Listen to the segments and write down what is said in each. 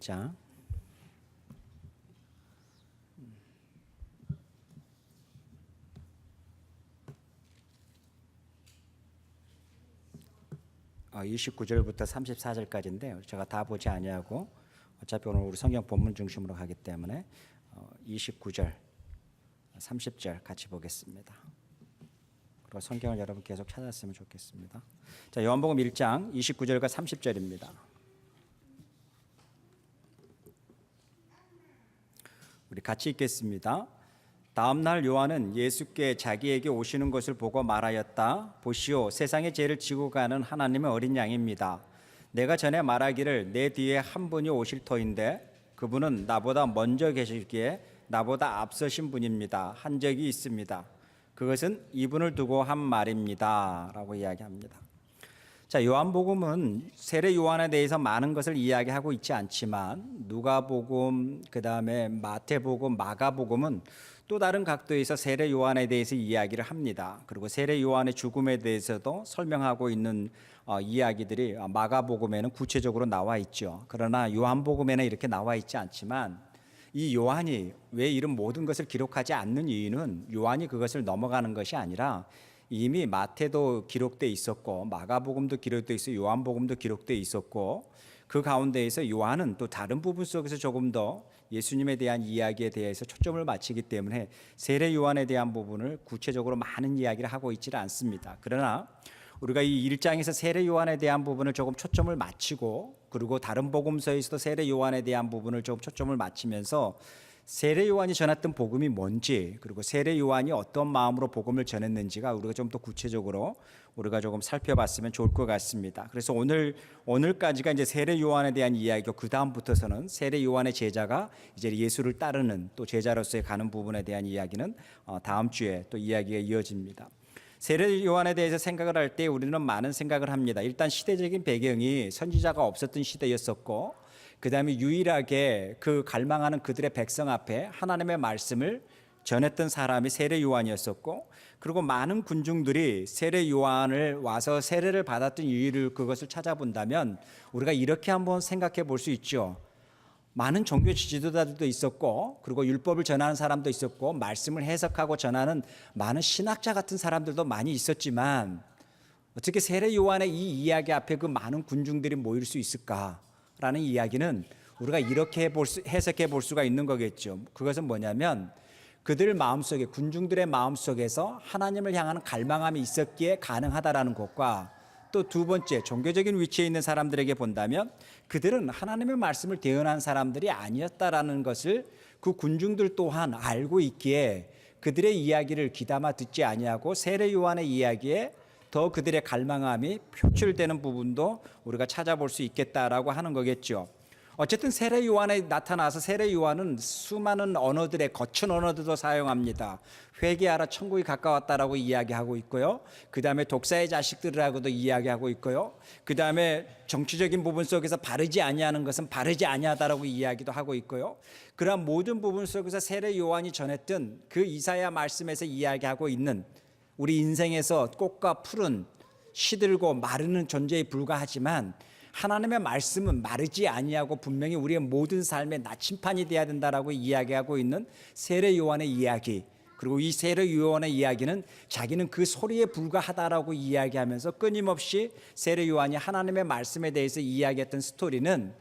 자, 29절부터 34절까지인데 제가 다 보지 아니하고 어차피 오늘 우리 성경 본문 중심으로 가기 때문에 29절, 30절 같이 보겠습니다. 그리고 성경을 여러분 계속 찾았으면 좋겠습니다. 자, 요한복음 1장 29절과 30절입니다. 우리 같이 읽겠습니다. 다음 날 요한은 예수께 자기에게 오시는 것을 보고 말하였다. 보시오, 세상의 죄를 지고 가는 하나님의 어린 양입니다. 내가 전에 말하기를 내 뒤에 한 분이 오실 터인데 그분은 나보다 먼저 계시기에 나보다 앞서신 분입니다. 한 적이 있습니다. 그것은 이분을 두고 한 말입니다. 라고 이야기합니다. 자, 요한복음은 세례 요한에 대해서 많은 것을 이야기하고 있지 않지만 누가복음, 그다음에 마태복음, 마가복음은 또 다른 각도에서 세례 요한에 대해서 이야기를 합니다. 그리고 세례 요한의 죽음에 대해서도 설명하고 있는 이야기들이 마가복음에는 구체적으로 나와 있죠. 그러나 요한복음에는 이렇게 나와 있지 않지만 이 요한이 왜 이런 모든 것을 기록하지 않는 이유는 요한이 그것을 넘어가는 것이 아니라 이미 마태도 기록되어 있었고 마가복음도 기록되어 있어 요한복음도 기록되어 있었고 그 가운데에서 요한은 또 다른 부분 속에서 조금 더 예수님에 대한 이야기에 대해서 초점을 맞추기 때문에 세례 요한에 대한 부분을 구체적으로 많은 이야기를 하고 있지는 않습니다. 그러나 우리가 이 1장에서 세례 요한에 대한 부분을 조금 초점을 맞추고 그리고 다른 복음서에서도 세례 요한에 대한 부분을 조금 초점을 맞추면서 세례 요한이 전했던 복음이 뭔지 그리고 세례 요한이 어떤 마음으로 복음을 전했는지가 우리가 좀 더 구체적으로 우리가 조금 살펴봤으면 좋을 것 같습니다. 그래서 오늘까지가 이제 세례 요한에 대한 이야기고 그 다음부터서는 세례 요한의 제자가 이제 예수를 따르는 또 제자로서의 가는 부분에 대한 이야기는 다음 주에 또 이야기가 이어집니다. 세례 요한에 대해서 생각을 할 때 우리는 많은 생각을 합니다. 일단 시대적인 배경이 선지자가 없었던 시대였었고 그 다음에 유일하게 그 갈망하는 그들의 백성 앞에 하나님의 말씀을 전했던 사람이 세례 요한이었었고 그리고 많은 군중들이 세례 요한을 와서 세례를 받았던 이유를 그것을 찾아본다면 우리가 이렇게 한번 생각해 볼 수 있죠. 많은 종교 지도자들도 있었고 그리고 율법을 전하는 사람도 있었고 말씀을 해석하고 전하는 많은 신학자 같은 사람들도 많이 있었지만 어떻게 세례 요한의 이 이야기 앞에 그 많은 군중들이 모일 수 있을까라는 이야기는 우리가 이렇게 해석해 볼 수가 있는 거겠죠. 그것은 뭐냐면 그들 마음속에 군중들의 마음속에서 하나님을 향하는 갈망함이 있었기에 가능하다라는 것과 또 두 번째 종교적인 위치에 있는 사람들에게 본다면 그들은 하나님의 말씀을 대언한 사람들이 아니었다라는 것을 그 군중들 또한 알고 있기에 그들의 이야기를 귀담아 듣지 아니하고 세례 요한의 이야기에 더 그들의 갈망함이 표출되는 부분도 우리가 찾아볼 수 있겠다라고 하는 거겠죠. 어쨌든 세례 요한에 나타나서 세례 요한은 수많은 언어들의 거친 언어들도 사용합니다. 회개하라 천국이 가까웠다라고 이야기하고 있고요. 그 다음에 독사의 자식들이라고도 이야기하고 있고요. 그 다음에 정치적인 부분 속에서 바르지 아니하는 것은 바르지 아니하다라고 이야기도 하고 있고요. 그러한 모든 부분 속에서 세례 요한이 전했던 그 이사야 말씀에서 이야기하고 있는 우리 인생에서 꽃과 풀은 시들고 마르는 존재에 불과하지만 하나님의 말씀은 마르지 아니하고 분명히 우리의 모든 삶의 나침판이 되어야 된다라고 이야기하고 있는 세례 요한의 이야기 그리고 이 세례 요한의 이야기는 자기는 그 소리에 불과하다라고 이야기하면서 끊임없이 세례 요한이 하나님의 말씀에 대해서 이야기했던 스토리는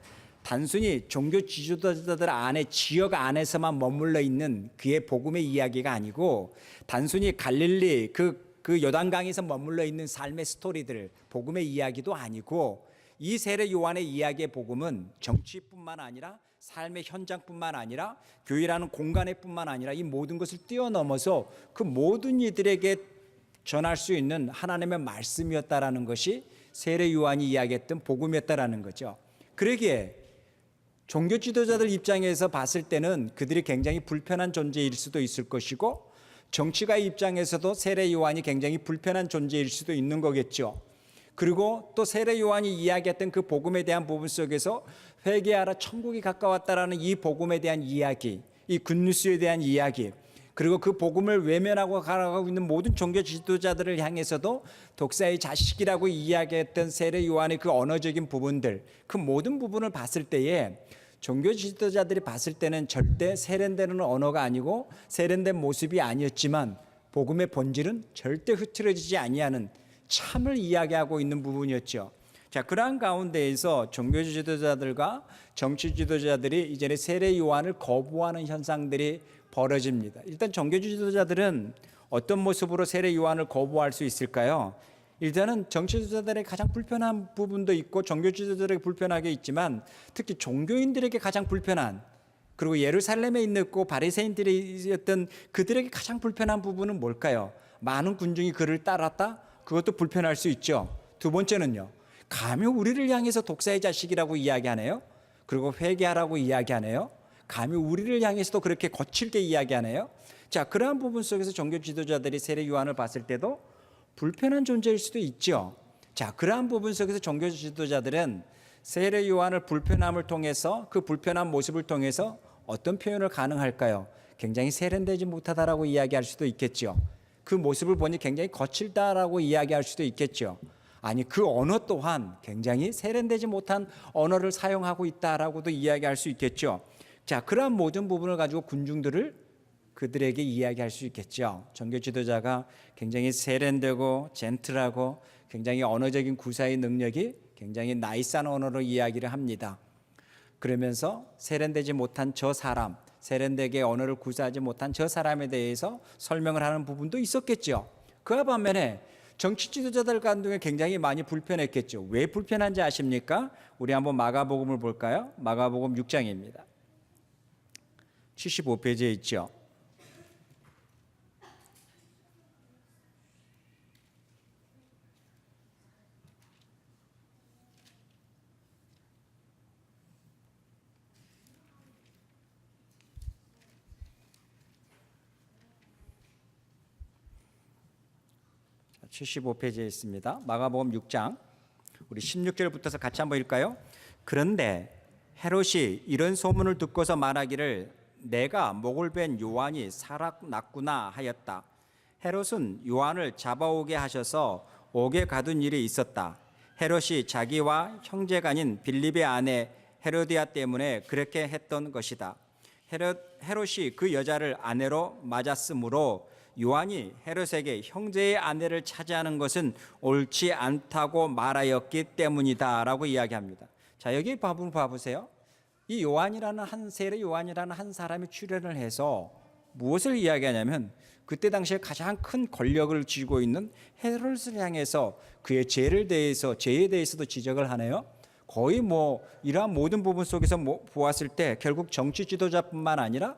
단순히 종교 지도자들 안에 지역 안에서만 머물러 있는 그의 복음의 이야기가 아니고 단순히 갈릴리 그 요단강에서 머물러 있는 삶의 스토리들 복음의 이야기도 아니고 이 세례 요한의 이야기의 복음은 정치뿐만 아니라 삶의 현장뿐만 아니라 교회라는 공간에뿐만 아니라 이 모든 것을 뛰어넘어서 그 모든 이들에게 전할 수 있는 하나님의 말씀이었다라는 것이 세례 요한이 이야기했던 복음이었다라는 거죠. 그러기에 종교 지도자들 입장에서 봤을 때는 그들이 굉장히 불편한 존재일 수도 있을 것이고 정치가의 입장에서도 세례 요한이 굉장히 불편한 존재일 수도 있는 거겠죠. 그리고 또 세례 요한이 이야기했던 그 복음에 대한 부분 속에서 회개하라 천국이 가까웠다라는 이 복음에 대한 이야기, 이 굿뉴스에 대한 이야기, 그리고 그 복음을 외면하고 가라고 있는 모든 종교 지도자들을 향해서도 독사의 자식이라고 이야기했던 세례 요한의 그 언어적인 부분들, 그 모든 부분을 봤을 때에 종교 지도자들이 봤을 때는 절대 세련되는 언어가 아니고 세련된 모습이 아니었지만 복음의 본질은 절대 흐트러지지 아니하는 참을 이야기하고 있는 부분이었죠. 자, 그러한 가운데에서 종교 지도자들과 정치 지도자들이 이전에 세례 요한을 거부하는 현상들이 벌어집니다. 일단 종교 지도자들은 어떤 모습으로 세례 요한을 거부할 수 있을까요? 일단은 정치 지도자들의 가장 불편한 부분도 있고 종교 지도자들에게 불편하게 있지만 특히 종교인들에게 가장 불편한, 그리고 예루살렘에 있고 바리새인들이었던 그들에게 가장 불편한 부분은 뭘까요? 많은 군중이 그를 따랐다? 그것도 불편할 수 있죠. 두 번째는요, 감히 우리를 향해서 독사의 자식이라고 이야기하네요. 그리고 회개하라고 이야기하네요. 감히 우리를 향해서도 그렇게 거칠게 이야기하네요. 자, 그러한 부분 속에서 종교 지도자들이 세례 요한을 봤을 때도 불편한 존재일 수도 있죠. 자, 그러한 부분 속에서 종교 지도자들은 세례 요한을 불편함을 통해서, 그 불편한 모습을 통해서 어떤 표현을 가능할까요? 굉장히 세련되지 못하다라고 이야기할 수도 있겠죠. 그 모습을 보니 굉장히 거칠다라고 이야기할 수도 있겠죠. 아니, 그 언어 또한 굉장히 세련되지 못한 언어를 사용하고 있다라고도 이야기할 수 있겠죠. 자, 그러한 모든 부분을 가지고 군중들을 그들에게 이야기할 수 있겠죠. 종교 지도자가 굉장히 세련되고 젠틀하고 굉장히 언어적인 구사의 능력이 굉장히 나이스한 언어로 이야기를 합니다. 그러면서 세련되지 못한 저 사람, 세련되게 언어를 구사하지 못한 저 사람에 대해서 설명을 하는 부분도 있었겠죠. 그와 반면에 정치 지도자들 가운데 굉장히 많이 불편했겠죠. 왜 불편한지 아십니까? 우리 한번 마가복음을 볼까요? 마가복음 6장입니다. 75페이지에 있죠. 자, 75페이지에 있습니다. 마가복음 6장 우리 16절부터서 같이 한번 읽을까요? 그런데 헤롯이 이런 소문을 듣고서 말하기를 내가 목을 벤 요한이 살아났구나 하였다. 헤롯은 요한을 잡아오게 하셔서 옥에 가둔 일이 있었다. 헤롯이 자기와 형제간인 빌립의 아내 헤로디아 때문에 그렇게 했던 것이다. 헤롯이 그 여자를 아내로 맞았으므로 요한이 헤롯에게 형제의 아내를 차지하는 것은 옳지 않다고 말하였기 때문이다 라고 이야기합니다. 자, 여기 부분 봐보세요. 이 요한이라는 세례 요한이라는 한 사람이 출연을 해서 무엇을 이야기하냐면 그때 당시에 가장 큰 권력을 쥐고 있는 헤롯을 향해서 그의 죄에 대해서도 지적을 하네요. 거의 이러한 모든 부분 속에서 보았을 때 결국 정치 지도자뿐만 아니라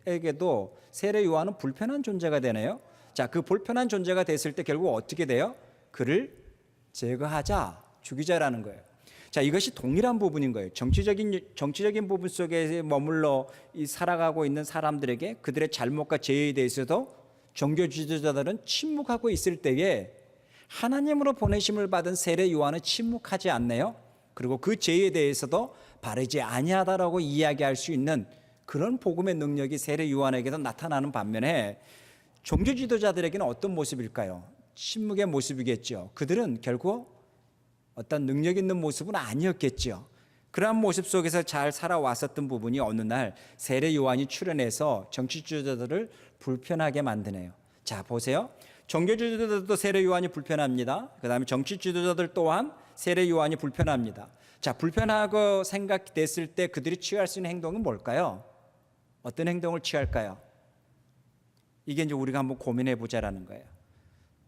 헤롯에게도 세례 요한은 불편한 존재가 되네요. 자, 그 불편한 존재가 됐을 때 결국 어떻게 돼요? 그를 제거하자, 죽이자라는 거예요. 자, 이것이 동일한 부분인 거예요. 정치적인 부분 속에 머물러 살아가고 있는 사람들에게 그들의 잘못과 죄에 대해서도 종교 지도자들은 침묵하고 있을 때에 하나님으로 보내심을 받은 세례 요한은 침묵하지 않네요. 그리고 그 죄에 대해서도 바르지 아니하다라고 이야기할 수 있는 그런 복음의 능력이 세례 요한에게도 나타나는 반면에 종교 지도자들에게는 어떤 모습일까요? 침묵의 모습이겠죠. 그들은 결국 어떤 능력 있는 모습은 아니었겠죠. 그러한 모습 속에서 잘 살아왔었던 부분이 어느 날 세례 요한이 출연해서 정치 지도자들을 불편하게 만드네요. 자, 보세요. 종교 지도자들도 세례 요한이 불편합니다. 그 다음에 정치 지도자들 또한 세례 요한이 불편합니다. 자, 불편하고 생각됐을 때 그들이 취할 수 있는 행동은 뭘까요? 어떤 행동을 취할까요? 이게 이제 우리가 한번 고민해 보자라는 거예요.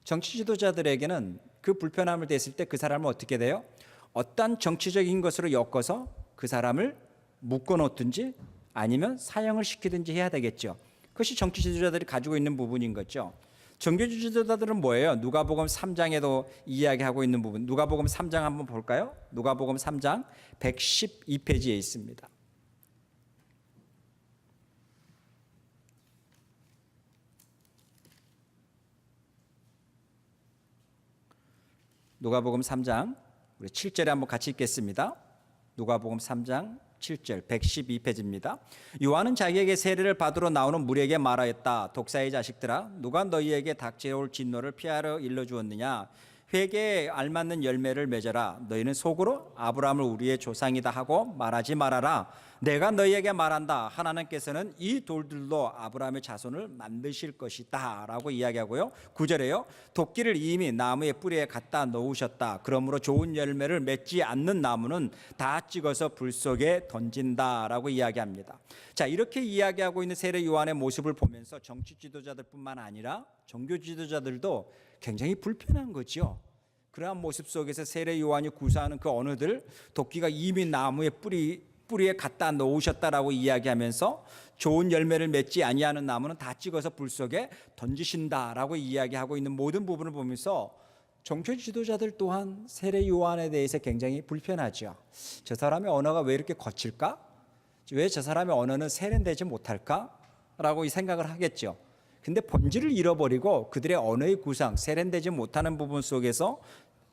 정치 지도자들에게는 그 불편함을 됐을 때 그 사람을 어떻게 돼요? 어떤 정치적인 것으로 엮어서 그 사람을 묶어 놓든지 아니면 사형을 시키든지 해야 되겠죠. 그것이 정치 지도자들이 가지고 있는 부분인 거죠. 종교 지도자들은 뭐예요? 누가복음 3장에도 이야기하고 있는 부분. 누가복음 3장 한번 볼까요? 누가복음 3장 112페이지에 있습니다. 누가복음 3장 우리 7절에 한번 같이 읽겠습니다. 누가복음 3장 7절 112페이지입니다. 요한은 자기에게 세례를 받으러 나오는 무리에게 말하였다. 독사의 자식들아, 누가 너희에게 닥쳐올 진노를 피하려 일러주었느냐? 회개에 알맞는 열매를 맺어라. 너희는 속으로 아브라함을 우리의 조상이다 하고 말하지 말아라. 내가 너희에게 말한다. 하나님께서는 이 돌들로 아브라함의 자손을 만드실 것이다 라고 이야기하고요. 9절에요. 도끼를 이미 나무의 뿌리에 갖다 놓으셨다. 그러므로 좋은 열매를 맺지 않는 나무는 다 찍어서 불 속에 던진다 라고 이야기합니다. 자, 이렇게 이야기하고 있는 세례 요한의 모습을 보면서 정치 지도자들뿐만 아니라 종교 지도자들도 굉장히 불편한 거죠. 그러한 모습 속에서 세례 요한이 구사하는 그 언어들, 도끼가 이미 나무의 뿌리에 갖다 놓으셨다라고 이야기하면서 좋은 열매를 맺지 아니하는 나무는 다 찍어서 불 속에 던지신다라고 이야기하고 있는 모든 부분을 보면서 종교 지도자들 또한 세례 요한에 대해서 굉장히 불편하죠. 저 사람의 언어가 왜 이렇게 거칠까? 왜 저 사람의 언어는 세련되지 못할까? 라고 이 생각을 하겠죠. 근데 본질을 잃어버리고 그들의 언어의 구상, 세련되지 못하는 부분 속에서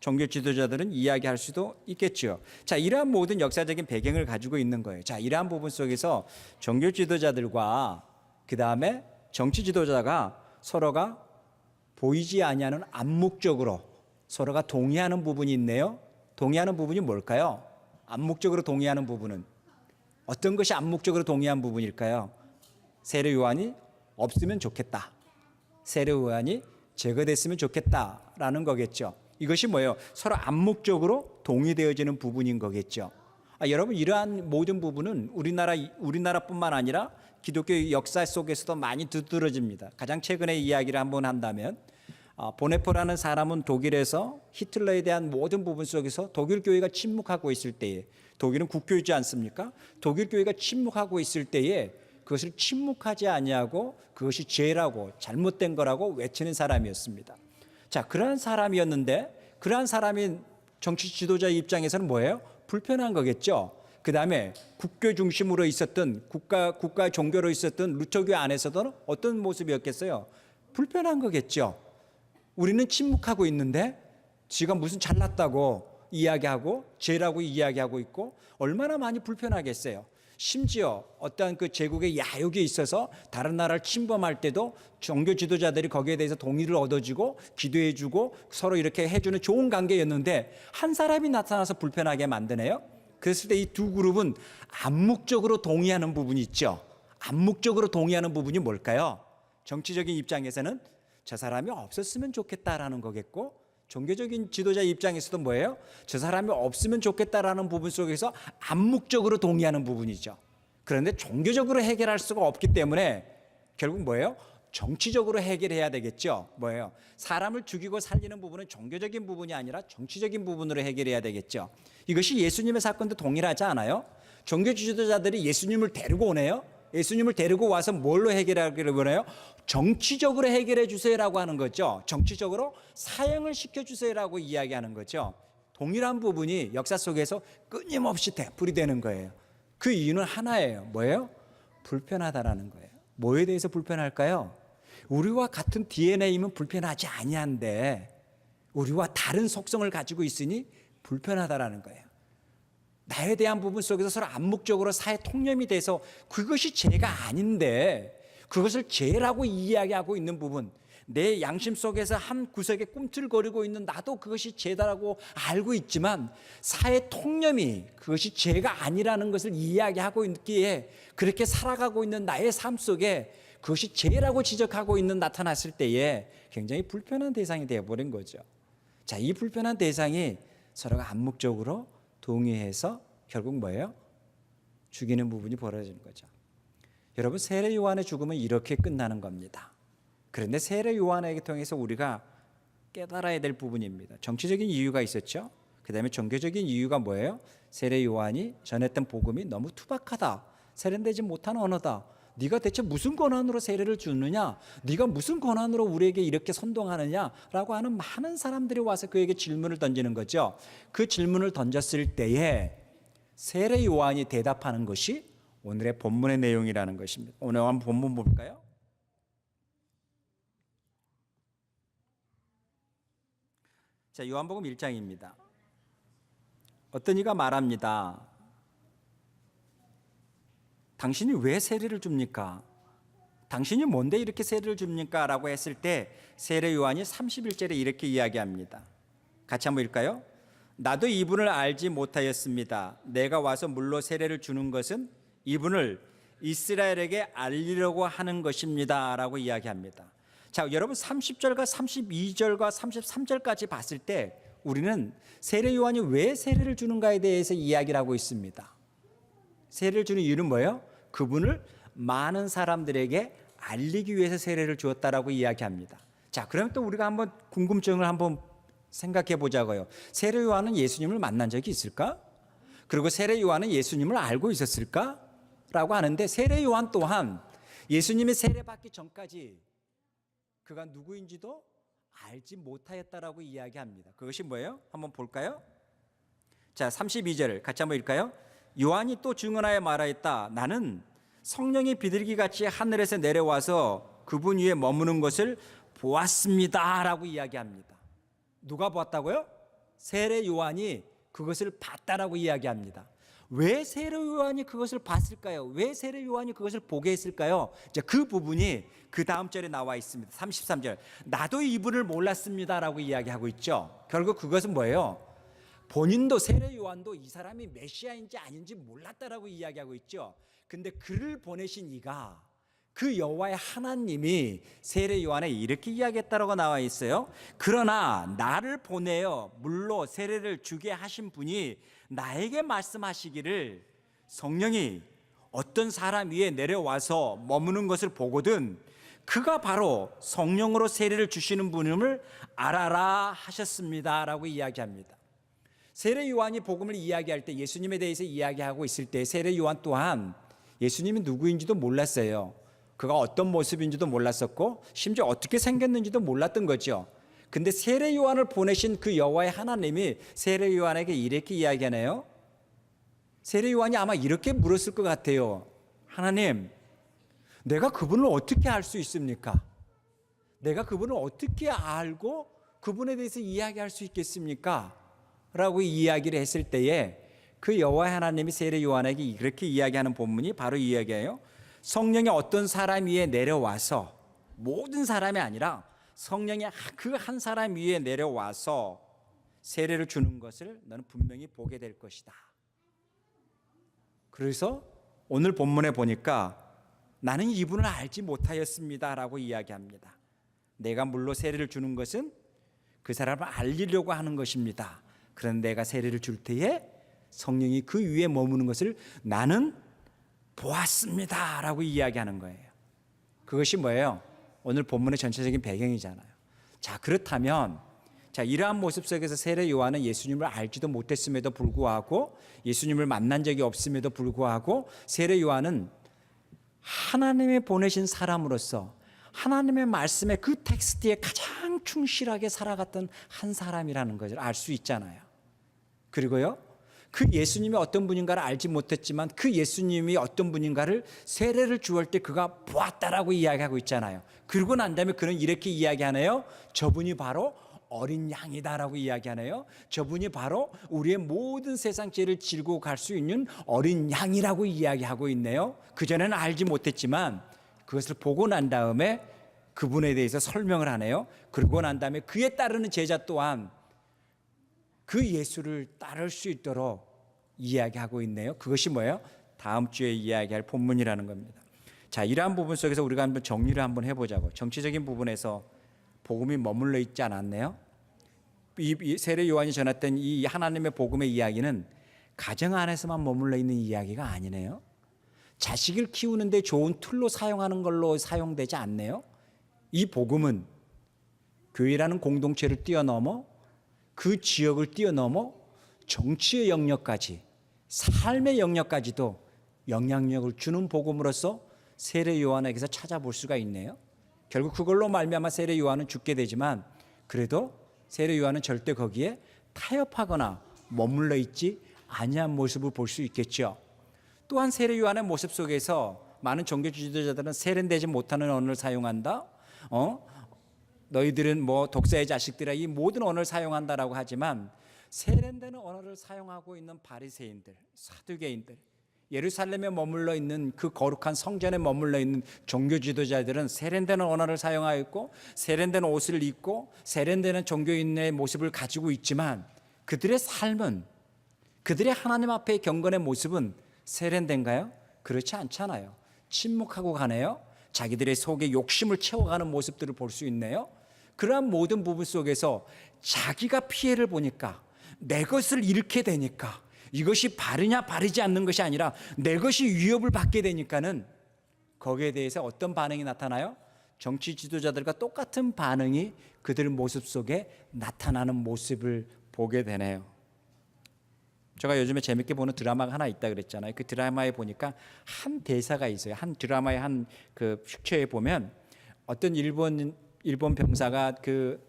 종교 지도자들은 이야기할 수도 있겠죠. 자, 이러한 모든 역사적인 배경을 가지고 있는 거예요. 자, 이러한 부분 속에서 종교 지도자들과 그 다음에 정치 지도자가 서로가 보이지 아니하는 암묵적으로 서로가 동의하는 부분이 있네요. 동의하는 부분이 뭘까요? 암묵적으로 동의하는 부분은 어떤 것이 암묵적으로 동의한 부분일까요? 세례 요한이 없으면 좋겠다. 세례 요한이 제거됐으면 좋겠다라는 거겠죠. 이것이 뭐예요? 서로 암묵적으로 동의되어지는 부분인 거겠죠. 여러분, 이러한 모든 부분은 우리나라뿐만 아니라 기독교 역사 속에서도 많이 두드러집니다. 가장 최근의 이야기를 한번 한다면 보네포라는 사람은 독일에서 히틀러에 대한 모든 부분 속에서 독일 교회가 침묵하고 있을 때에, 독일은 국교이지 않습니까? 독일 교회가 침묵하고 있을 때에 그것을 침묵하지 아니하고 그것이 죄라고 잘못된 거라고 외치는 사람이었습니다. 자, 그러한 사람이었는데 그러한 사람이 정치 지도자 입장에서는 뭐예요? 불편한 거겠죠. 그 다음에 국교 중심으로 있었던 국가 종교로 있었던 루터교 안에서도 어떤 모습이었겠어요? 불편한 거겠죠. 우리는 침묵하고 있는데 지가 무슨 잘났다고 이야기하고 죄라고 이야기하고 있고 얼마나 많이 불편하겠어요. 심지어 어떠한 그 제국의 야욕에 있어서 다른 나라를 침범할 때도 종교 지도자들이 거기에 대해서 동의를 얻어주고 기도해주고 서로 이렇게 해주는 좋은 관계였는데 한 사람이 나타나서 불편하게 만드네요. 그랬을 때 이 두 그룹은 암묵적으로 동의하는 부분이 있죠. 암묵적으로 동의하는 부분이 뭘까요? 정치적인 입장에서는 저 사람이 없었으면 좋겠다라는 거겠고, 종교적인 지도자 입장에서도 뭐예요? 저 사람이 없으면 좋겠다라는 부분 속에서 암묵적으로 동의하는 부분이죠. 그런데 종교적으로 해결할 수가 없기 때문에 결국 뭐예요? 정치적으로 해결해야 되겠죠. 뭐예요? 사람을 죽이고 살리는 부분은 종교적인 부분이 아니라 정치적인 부분으로 해결해야 되겠죠. 이것이 예수님의 사건도 동일하지 않아요? 종교 지도자들이 예수님을 데리고 오네요. 예수님을 데리고 와서 뭘로 해결하기를 원해요? 정치적으로 해결해 주세요라고 하는 거죠. 정치적으로 사형을 시켜주세요라고 이야기하는 거죠. 동일한 부분이 역사 속에서 끊임없이 되풀이되는 거예요. 그 이유는 하나예요. 뭐예요? 불편하다라는 거예요. 뭐에 대해서 불편할까요? 우리와 같은 DNA이면 불편하지 아니한데 우리와 다른 속성을 가지고 있으니 불편하다라는 거예요. 나에 대한 부분 속에서 서로 암묵적으로 사회 통념이 돼서 그것이 죄가 아닌데 그것을 죄라고 이야기하고 있는 부분, 내 양심 속에서 한 구석에 꿈틀거리고 있는 나도 그것이 죄다라고 알고 있지만 사회 통념이 그것이 죄가 아니라는 것을 이야기하고 있기에 그렇게 살아가고 있는 나의 삶 속에 그것이 죄라고 지적하고 있는 나타났을 때에 굉장히 불편한 대상이 되어버린 거죠. 자, 이 불편한 대상이 서로가 암묵적으로 동의해서 결국 뭐예요? 죽이는 부분이 벌어지는 거죠. 여러분, 세례 요한의 죽음은 이렇게 끝나는 겁니다. 그런데 세례 요한에게 통해서 우리가 깨달아야 될 부분입니다. 정치적인 이유가 있었죠. 그 다음에 종교적인 이유가 뭐예요? 세례 요한이 전했던 복음이 너무 투박하다. 세련되지 못한 언어다. 네가 대체 무슨 권한으로 세례를 주느냐? 네가 무슨 권한으로 우리에게 이렇게 선동하느냐라고 하는 많은 사람들이 와서 그에게 질문을 던지는 거죠. 그 질문을 던졌을 때에 세례 요한이 대답하는 것이 오늘의 본문의 내용이라는 것입니다. 오늘 한번 본문 볼까요? 자, 요한복음 1장입니다. 어떤 이가 말합니다. 당신이 왜 세례를 줍니까? 당신이 뭔데 이렇게 세례를 줍니까? 라고 했을 때 세례 요한이 31절에 이렇게 이야기합니다. 같이 한번 읽을까요? 나도 이분을 알지 못하였습니다. 내가 와서 물로 세례를 주는 것은 이분을 이스라엘에게 알리려고 하는 것입니다 라고 이야기합니다. 자, 여러분 30절과 32절과 33절까지 봤을 때 우리는 세례 요한이 왜 세례를 주는가에 대해서 이야기를 하고 있습니다. 세례를 주는 이유는 뭐예요? 그분을 많은 사람들에게 알리기 위해서 세례를 주었다라고 이야기합니다. 자, 그럼 또 우리가 한번 궁금증을 한번 생각해 보자고요. 세례 요한은 예수님을 만난 적이 있을까? 그리고 세례 요한은 예수님을 알고 있었을까? 라고 하는데 세례 요한 또한 예수님이 세례받기 전까지 그가 누구인지도 알지 못하였다라고 이야기합니다. 그것이 뭐예요? 한번 볼까요? 자, 32절 같이 한번 읽을까요? 요한이 또 증언하여 말하였다. 나는 성령이 비둘기같이 하늘에서 내려와서 그분 위에 머무는 것을 보았습니다 라고 이야기합니다. 누가 보았다고요? 세례 요한이 그것을 봤다라고 이야기합니다. 왜 세례 요한이 그것을 봤을까요? 왜 세례 요한이 그것을 보게 했을까요? 이제 그 부분이 그 다음 절에 나와 있습니다. 33절. 나도 이분을 몰랐습니다라고 이야기하고 있죠. 결국 그것은 뭐예요? 본인도 세례 요한도 이 사람이 메시아인지 아닌지 몰랐다라고 이야기하고 있죠. 근데 그를 보내신 이가 그 여호와의 하나님이 세례 요한에 이렇게 이야기했다라고 나와 있어요. 그러나 나를 보내어 물로 세례를 주게 하신 분이 나에게 말씀하시기를 성령이 어떤 사람 위에 내려와서 머무는 것을 보거든 그가 바로 성령으로 세례를 주시는 분임을 알아라 하셨습니다 라고 이야기합니다. 세례 요한이 복음을 이야기할 때 예수님에 대해서 이야기하고 있을 때 세례 요한 또한 예수님이 누구인지도 몰랐어요. 그가 어떤 모습인지도 몰랐었고 심지어 어떻게 생겼는지도 몰랐던 거죠. 근데 세례 요한을 보내신 그 여호와의 하나님이 세례 요한에게 이렇게 이야기하네요. 세례 요한이 아마 이렇게 물었을 것 같아요. 하나님, 내가 그분을 어떻게 알 수 있습니까? 내가 그분을 어떻게 알고 그분에 대해서 이야기할 수 있겠습니까? 라고 이야기를 했을 때에 그 여호와 하나님이 세례 요한에게 이렇게 이야기하는 본문이 바로 이 이야기예요. 성령이 어떤 사람 위에 내려와서 모든 사람이 아니라 성령이 그 한 사람 위에 내려와서 세례를 주는 것을 너는 분명히 보게 될 것이다. 그래서 오늘 본문에 보니까 나는 이분을 알지 못하였습니다 라고 이야기합니다. 내가 물로 세례를 주는 것은 그 사람을 알리려고 하는 것입니다. 그런데 내가 세례를 줄 때에 성령이 그 위에 머무는 것을 나는 보았습니다 라고 이야기하는 거예요. 그것이 뭐예요? 오늘 본문의 전체적인 배경이잖아요. 자, 그렇다면 이러한 모습 속에서 세례 요한은 예수님을 알지도 못했음에도 불구하고 예수님을 만난 적이 없음에도 불구하고 세례 요한은 하나님이 보내신 사람으로서 하나님의 말씀에 그 텍스트에 가장 충실하게 살아갔던 한 사람이라는 것을 알 수 있잖아요. 그리고요, 그 예수님이 어떤 분인가를 알지 못했지만 그 예수님이 어떤 분인가를 세례를 주할 때 그가 보았다라고 이야기하고 있잖아요. 그러고 난 다음에 그는 이렇게 이야기하네요. 저분이 바로 어린 양이다라고 이야기하네요. 저분이 바로 우리의 모든 세상 죄를 지고 갈 수 있는 어린 양이라고 이야기하고 있네요. 그전에는 알지 못했지만 그것을 보고 난 다음에 그분에 대해서 설명을 하네요. 그러고 난 다음에 그에 따르는 제자 또한 그 예수를 따를 수 있도록 이야기하고 있네요. 그것이 뭐예요? 다음 주에 이야기할 본문이라는 겁니다. 자, 이러한 부분 속에서 우리가 한번 정리를 한번 해보자고. 정치적인 부분에서 복음이 머물러 있지 않았네요. 이 세례 요한이 전했던 이 하나님의 복음의 이야기는 가정 안에서만 머물러 있는 이야기가 아니네요. 자식을 키우는데 좋은 툴로 사용하는 걸로 사용되지 않네요. 이 복음은 교회라는 공동체를 뛰어넘어 그 지역을 뛰어넘어 정치의 영역까지 삶의 영역까지도 영향력을 주는 복음으로서 세례 요한에게서 찾아볼 수가 있네요. 결국 그걸로 말미암아 세례 요한은 죽게 되지만 그래도 세례 요한은 절대 거기에 타협하거나 머물러 있지 아니한 모습을 볼 수 있겠죠. 또한 세례 요한의 모습 속에서 많은 종교 지도자들은 세련되지 못하는 언어를 사용한다. 너희들은 뭐 독사의 자식들아 이 모든 언어를 사용한다라고 하지만 세련되는 언어를 사용하고 있는 바리새인들, 사두개인들 예루살렘에 머물러 있는 그 거룩한 성전에 머물러 있는 종교 지도자들은 세련된 언어를 사용하였고 세련된 옷을 입고 세련된 종교인의 모습을 가지고 있지만 그들의 삶은, 그들의 하나님 앞의 경건의 모습은 세련된가요? 그렇지 않잖아요. 침묵하고 가네요. 자기들의 속에 욕심을 채워가는 모습들을 볼 수 있네요. 그러한 모든 부분 속에서 자기가 피해를 보니까, 내 것을 잃게 되니까, 이것이 바르냐 바르지 않는 것이 아니라 내 것이 위협을 받게 되니까는 거기에 대해서 어떤 반응이 나타나요? 정치 지도자들과 똑같은 반응이 그들 모습 속에 나타나는 모습을 보게 되네요. 제가 요즘에 재밌게 보는 드라마가 하나 있다 그랬잖아요. 그 드라마에 보니까 한 대사가 있어요. 한 드라마의 한 그 픽처에 보면 어떤 일본 병사가 그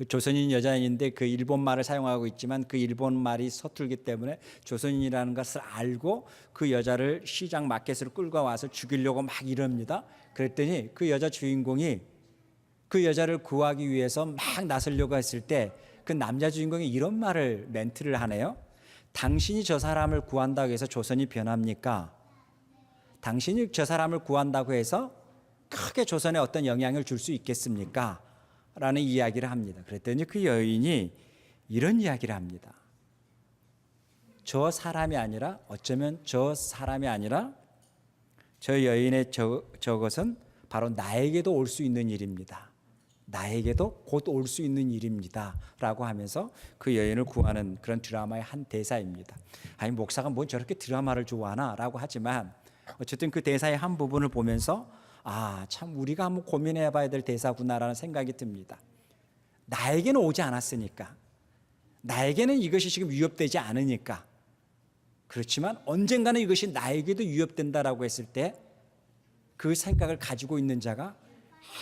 조선인 여자인인데 그 일본 말을 사용하고 있지만 그 일본 말이 서툴기 때문에 조선인이라는 것을 알고 그 여자를 시장 마켓으로 끌고 와서 죽이려고 막 이럽니다. 그랬더니 그 여자 주인공이 그 여자를 구하기 위해서 막 나서려고 했을 때 그 남자 주인공이 이런 말을 멘트를 하네요. 당신이 저 사람을 구한다고 해서 조선이 변합니까? 당신이 저 사람을 구한다고 해서 크게 조선에 어떤 영향을 줄 수 있겠습니까? 라는 이야기를 합니다. 그랬더니 그 여인이 이런 이야기를 합니다. 저 사람이 아니라, 어쩌면 저 사람이 아니라 저 여인의 저것은 바로 나에게도 올 수 있는 일입니다. 나에게도 곧 올 수 있는 일입니다. 라고 하면서 그 여인을 구하는 그런 드라마의 한 대사입니다. 아니, 목사가 뭐 저렇게 드라마를 좋아하나? 라고 하지만 어쨌든 그 대사의 한 부분을 보면서 참 우리가 한번 고민해 봐야 될 대사구나라는 생각이 듭니다. 나에게는 오지 않았으니까, 나에게는 이것이 지금 위협되지 않으니까, 그렇지만 언젠가는 이것이 나에게도 위협된다라고 했을 때 그 생각을 가지고 있는 자가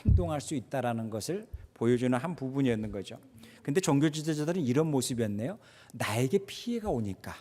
행동할 수 있다라는 것을 보여주는 한 부분이었는 거죠. 근데 종교 지도자들은 이런 모습이었네요. 나에게 피해가 오니까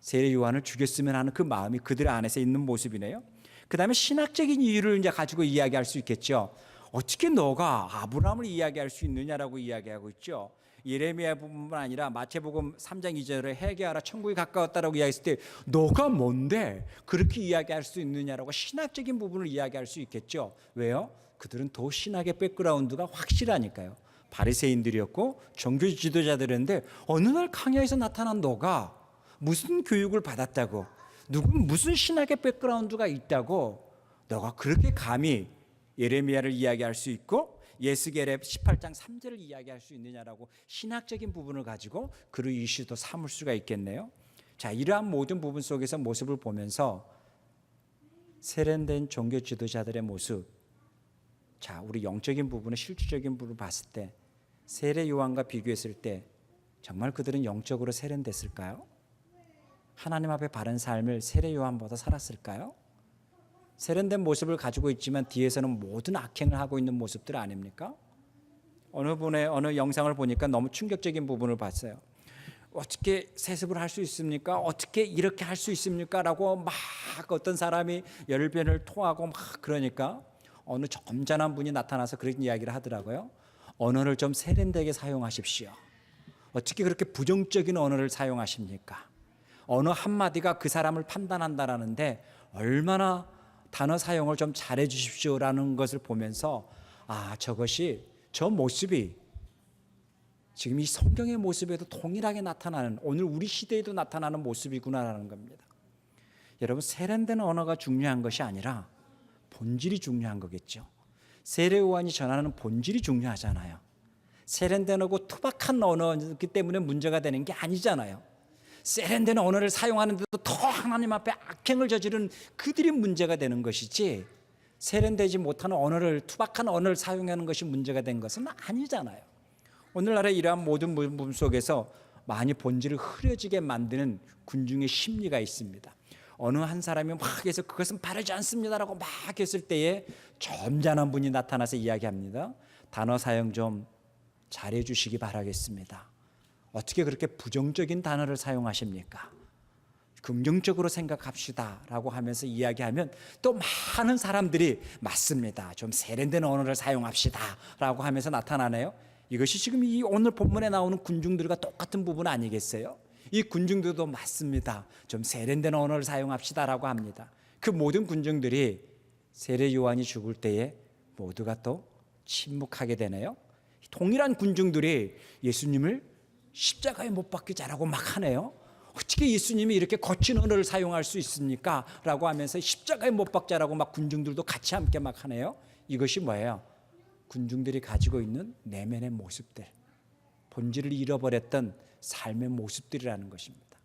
세례 요한을 죽였으면 하는 그 마음이 그들 안에서 있는 모습이네요. 그 다음에 신학적인 이유를 이제 가지고 이야기할 수 있겠죠. 어떻게 너가 아브라함을 이야기할 수 있느냐라고 이야기하고 있죠. 예레미야뿐만 아니라 마태복음 3장 2절에 회개하라 천국이 가까웠다라고 이야기했을 때 너가 뭔데 그렇게 이야기할 수 있느냐라고 신학적인 부분을 이야기할 수 있겠죠. 왜요? 그들은 더 신학의 백그라운드가 확실하니까요. 바리새인들이었고 종교 지도자들인데 어느 날 광야에서 나타난 너가 무슨 교육을 받았다고, 누군 무슨 신학의 백그라운드가 있다고 너가 그렇게 감히 예레미야를 이야기할 수 있고 예스겔의 18장 3절을 이야기할 수 있느냐라고 신학적인 부분을 가지고 그를 이슈도 삼을 수가 있겠네요. 자, 이러한 모든 부분 속에서 모습을 보면서 세련된 종교 지도자들의 모습, 자, 우리 영적인 부분을 실질적인 부분을 봤을 때 세례 요한과 비교했을 때 정말 그들은 영적으로 세련됐을까요? 하나님 앞에 바른 삶을 세례 요한보다 살았을까요? 세련된 모습을 가지고 있지만 뒤에서는 모든 악행을 하고 있는 모습들 아닙니까? 어느 영상을 보니까 너무 충격적인 부분을 봤어요. 어떻게 세습을 할 수 있습니까? 어떻게 이렇게 할 수 있습니까? 라고 막 어떤 사람이 열변을 토하고 막 그러니까 어느 점잖은 분이 나타나서 그런 이야기를 하더라고요. 언어를 좀 세련되게 사용하십시오. 어떻게 그렇게 부정적인 언어를 사용하십니까? 언어 한마디가 그 사람을 판단한다라는데 얼마나 단어 사용을 좀 잘해 주십시오라는 것을 보면서 저 모습이 지금 이 성경의 모습에도 동일하게 나타나는, 오늘 우리 시대에도 나타나는 모습이구나라는 겁니다. 여러분, 세련된 언어가 중요한 것이 아니라 본질이 중요한 거겠죠. 세례 요한이 전하는 본질이 중요하잖아요. 세련된 언어고 투박한 언어이기 때문에 문제가 되는 게 아니잖아요. 세련된 언어를 사용하는데도 더 하나님 앞에 악행을 저지른 그들이 문제가 되는 것이지, 세련되지 못하는 언어를, 투박한 언어를 사용하는 것이 문제가 된 것은 아니잖아요. 오늘날의 이러한 모든 부분 속에서 많이 본질을 흐려지게 만드는 군중의 심리가 있습니다. 어느 한 사람이 막 해서 그것은 바르지 않습니다라고 막 했을 때에 점잖은 분이 나타나서 이야기합니다. 단어 사용 좀 잘해 주시기 바라겠습니다. 어떻게 그렇게 부정적인 단어를 사용하십니까? 긍정적으로 생각합시다 라고 하면서 이야기하면 또 많은 사람들이 맞습니다, 좀 세련된 언어를 사용합시다 라고 하면서 나타나네요. 이것이 지금 이 오늘 본문에 나오는 군중들과 똑같은 부분 아니겠어요? 이 군중들도 맞습니다. 좀 세련된 언어를 사용합시다라고 합니다. 그 모든 군중들이 세례 요한이 죽을 때에 모두가 또 침묵하게 되네요. 동일한 군중들이 예수님을 십자가에 못 박히자라고 막 하네요. 어떻게 예수님이 이렇게 거친 언어를 사용할 수 있습니까? 라고 하면서 십자가에 못 박자라고 막 군중들도 같이 함께 막 하네요. 이것이 뭐예요? 군중들이 가지고 있는 내면의 모습들, 본질을 잃어버렸던 삶의 모습들이라는 것입니다.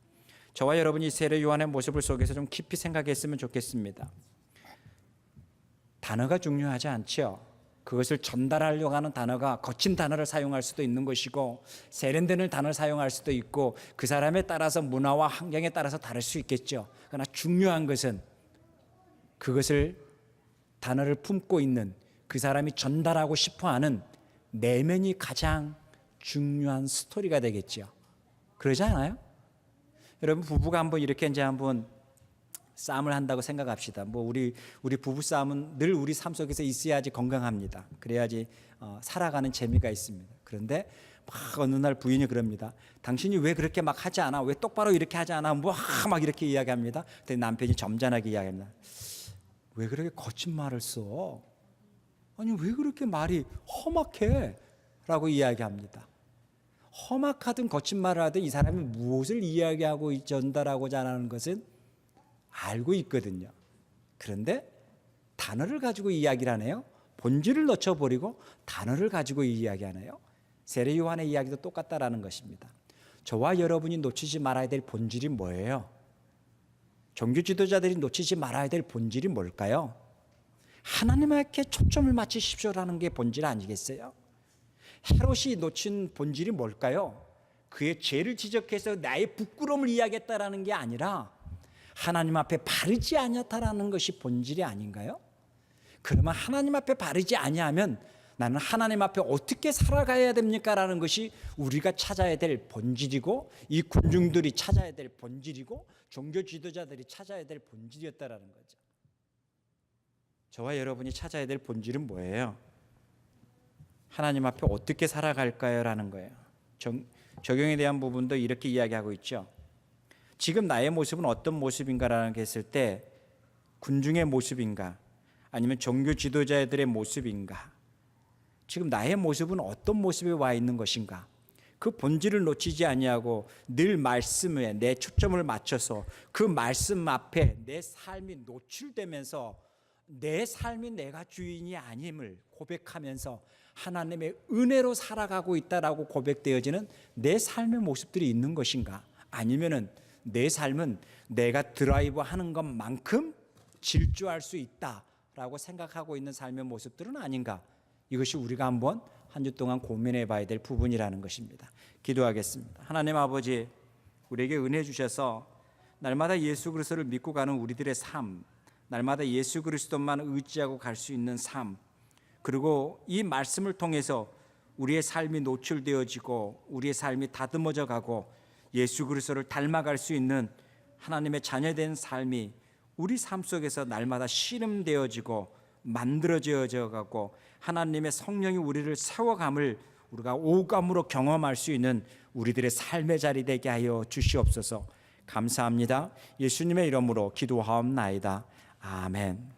저와 여러분이 세례 요한의 모습을 속에서 좀 깊이 생각했으면 좋겠습니다. 단어가 중요하지 않죠. 그것을 전달하려고 하는 단어가 거친 단어를 사용할 수도 있는 것이고 세련된 단어를 사용할 수도 있고 그 사람에 따라서 문화와 환경에 따라서 다를 수 있겠죠. 그러나 중요한 것은 그것을 단어를 품고 있는 그 사람이 전달하고 싶어하는 내면이 가장 중요한 스토리가 되겠죠. 그러지 않아요? 여러분 부부가 한번 이렇게 이제 한번 싸움을 한다고 생각합시다. 우리 부부 싸움은 늘 우리 삶 속에서 있어야지 건강합니다. 그래야지 살아가는 재미가 있습니다. 그런데 막 어느 날 부인이 그럽니다. 당신이 왜 그렇게 막 하지 않아? 왜 똑바로 이렇게 하지 않아? 막 이렇게 이야기합니다. 근데 남편이 점잖하게 이야기합니다. 왜 그렇게 거친 말을 써? 아니 왜 그렇게 말이 험악해? 라고 이야기합니다. 험악하든 거친 말을 하든 이 사람이 무엇을 이야기하고 전달하고자 하는 것은 알고 있거든요. 그런데 단어를 가지고 이야기를 하네요. 본질을 놓쳐버리고 단어를 가지고 이야기하네요. 세례 요한의 이야기도 똑같다라는 것입니다. 저와 여러분이 놓치지 말아야 될 본질이 뭐예요? 종교 지도자들이 놓치지 말아야 될 본질이 뭘까요? 하나님께 초점을 맞추십시오라는 게 본질 아니겠어요? 헤롯이 놓친 본질이 뭘까요? 그의 죄를 지적해서 나의 부끄러움을 이야기했다라는 게 아니라 하나님 앞에 바르지 아니었다라는 것이 본질이 아닌가요? 그러면 하나님 앞에 바르지 아니하면 나는 하나님 앞에 어떻게 살아가야 됩니까? 라는 것이 우리가 찾아야 될 본질이고 이 군중들이 찾아야 될 본질이고 종교 지도자들이 찾아야 될 본질이었다라는 거죠. 저와 여러분이 찾아야 될 본질은 뭐예요? 하나님 앞에 어떻게 살아갈까요? 라는 거예요. 적용에 대한 부분도 이렇게 이야기하고 있죠. 지금 나의 모습은 어떤 모습인가라는 게 했을 때 군중의 모습인가 아니면 종교 지도자들의 모습인가 지금 나의 모습은 어떤 모습에 와 있는 것인가 그 본질을 놓치지 아니하고 늘 말씀에 내 초점을 맞춰서 그 말씀 앞에 내 삶이 노출되면서 내 삶이 내가 주인이 아님을 고백하면서 하나님의 은혜로 살아가고 있다라고 고백되어지는 내 삶의 모습들이 있는 것인가 아니면은 내 삶은 내가 드라이브 하는 것만큼 질주할 수 있다라고 생각하고 있는 삶의 모습들은 아닌가? 이것이 우리가 한번 한 주 동안 고민해 봐야 될 부분이라는 것입니다. 기도하겠습니다. 하나님 아버지, 우리에게 은혜 주셔서 날마다 예수 그리스도를 믿고 가는 우리들의 삶, 날마다 예수 그리스도만 의지하고 갈 수 있는 삶, 그리고 이 말씀을 통해서 우리의 삶이 노출되어지고 우리의 삶이 다듬어져 가고 예수 그리스도를 닮아갈 수 있는 하나님의 자녀된 삶이 우리 삶 속에서 날마다 씨름되어지고 만들어져 가고 하나님의 성령이 우리를 세워감을 우리가 오감으로 경험할 수 있는 우리들의 삶의 자리 되게 하여 주시옵소서. 감사합니다. 예수님의 이름으로 기도하옵나이다. 아멘.